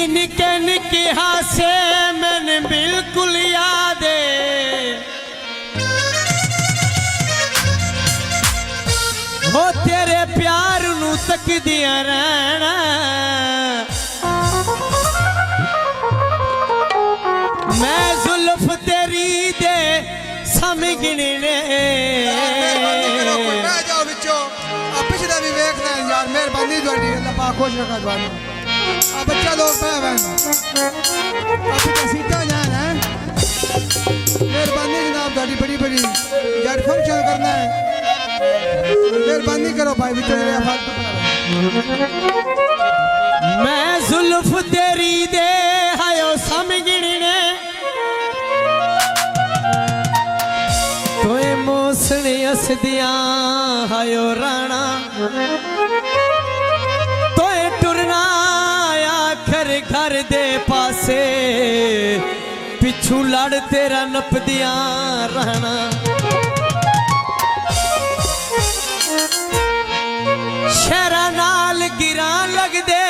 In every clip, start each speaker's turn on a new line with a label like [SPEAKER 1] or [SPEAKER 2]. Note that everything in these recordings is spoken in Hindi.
[SPEAKER 1] निके निके हासे मैंने बिल्कुल याद हो तेरे प्यार नू तकदिया रहना। मैं जुल्फ तेरी दे समझने ने
[SPEAKER 2] पिछले भी वेख रहे हैं यार, मेहरबानी थोड़ी अल्लाह पाक खुश रखा थानू। अब बच्चा लोग पे बहन अभी सीधा जाना है। मेहरबानी जनाब थोड़ी बड़ी बड़ी यार फंक्शन करना है, मेहरबानी करो भाई बेचारे फालतू।
[SPEAKER 1] मैं जुल्फ तेरी दे हायो समझने ने तोए मोसने असदिया हायो राणा तोए टुरना आखर घर दे पासे पिछू लड़ तेरा नपदिया रहना। शहरा नाल गिरा लग दे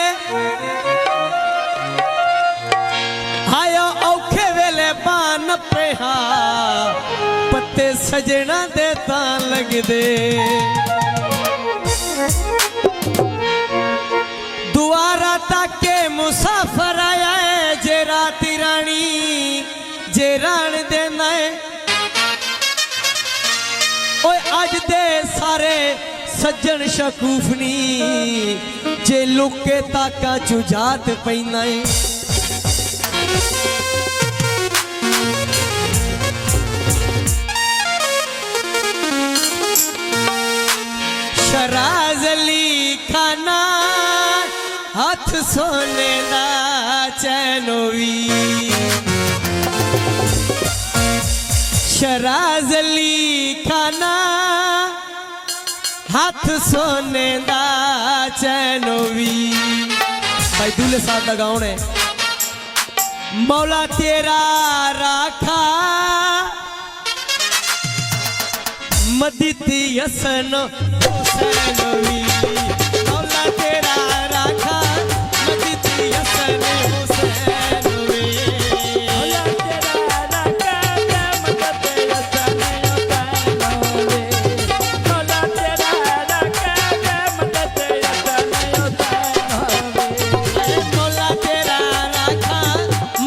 [SPEAKER 1] आया औखे वेले बान पे पत्ते सजना देता लग दे। दुआरा ताके मुसाफर आया है जे राती रानी जे रान देना है। ओए अज दे सारे सज्जन शकूफनी जे लुके ताका जुजात पैना है। शराजली खाना हाथ सोने दा चैनोवी शराजली खाना हाथ सोने दा चैनोवी। भाई दूल्हे साहब का गाउन है। मौला तेरा राखा मदीती यसन हुसैनवी। मौला तेरा राखा मदीती यसन हुसैनवी। मौला तेरा राखा मदीती यसन हुसैनवी। मौला तेरा राखा मदीती यसन हुसैनवी। मौला तेरा राखा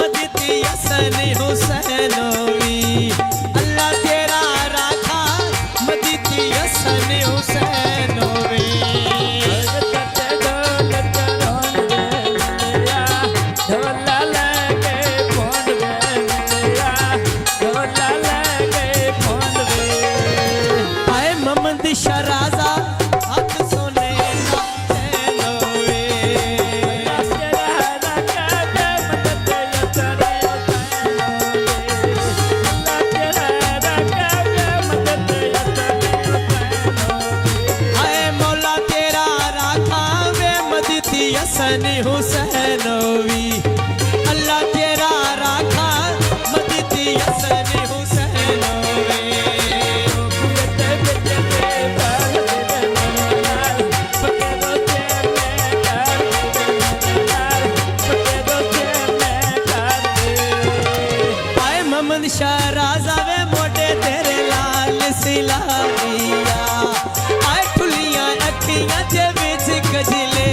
[SPEAKER 1] मदीती यसन हुसैनवी। अल्लाह तेरा राखा मदीती यसन हुसैनवी। आए मोहम्मद शराजा हाथ सोने दा चैनोवी। यसन हुसैनवी। अल्लाह तेरा राखा मदीती यसन हुसैनवी। आए मोहम्मद शहराजा वे मोटे तेरे लाल सिलारिया। आए ठुलियां अखियां जे विच गजले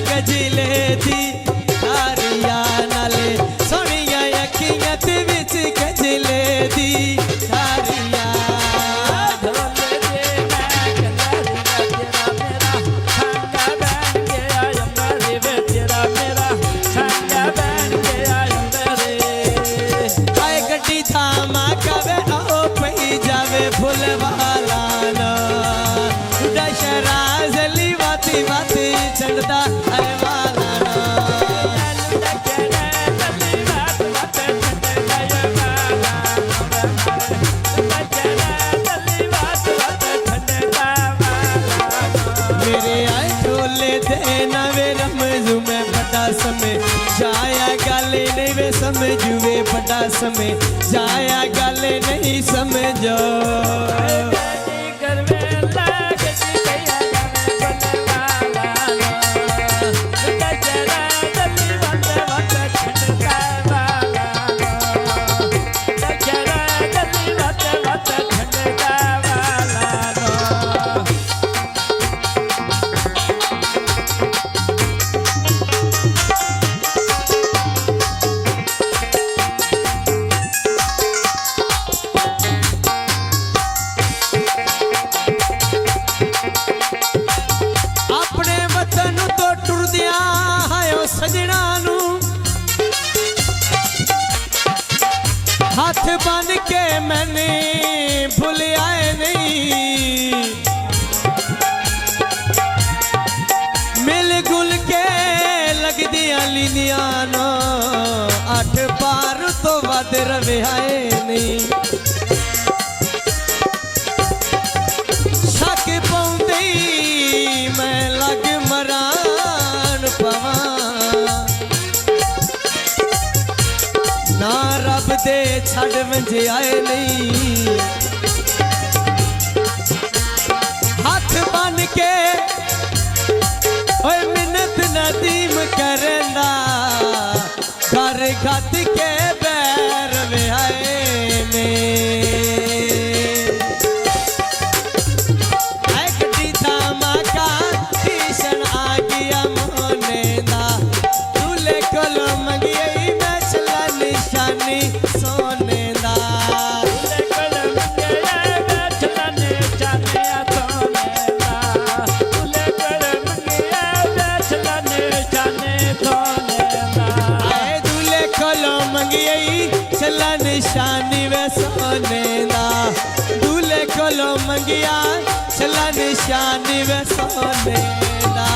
[SPEAKER 1] गजले दी धारिया नाले सोनिया अखियां ते विच गजले दी धारिया। समय जाया गल नहीं समझो सजना नू हाथ बन के मैंने भूलिया नहीं मिल गुल के लग दिया लीनिया नो 8 पार तो वध रवे आए नहीं शक पाउंदे मैं लग मरान पवा ना रब दे छड़ मंजे आए नहीं हाथ बन के ओए मिन्नत नदीम करना घर गत के बैर वे आए ने गड्डी धमाका भीषण आ गया मोने दा दूल्हे कोलो मंगिए मैं चला निशानी सोने दा दूल्हे कोलो मंगिए मैं चला निशानी सोने दा दूल्हे कोलो मंगिए मैं चला निशानी सोने दा आए दूल्हे कोलो मंगिए चला निशानी वे सोने दा दूल्हे कोलो मंगिया चला निशानी वे सोने दा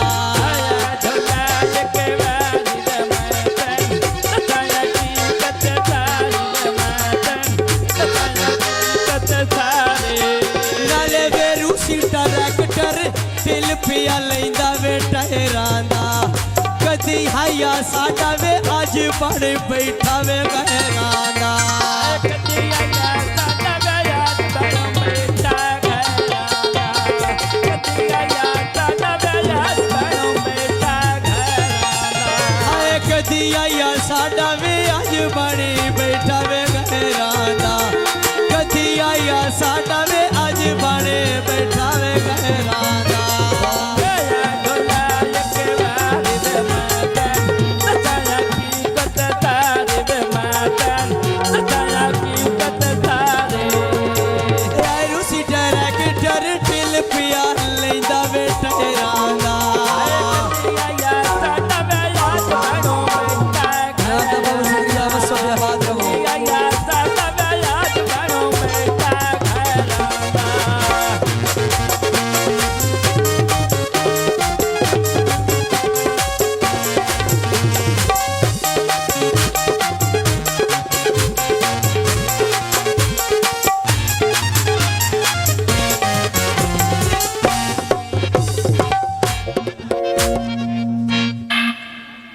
[SPEAKER 1] नाले वेरू सीटा रैक्टर दिल पिया लैंदा वे टहरां दा कदी हाया साडा वे अज बड़ बैठा वे बहरां दा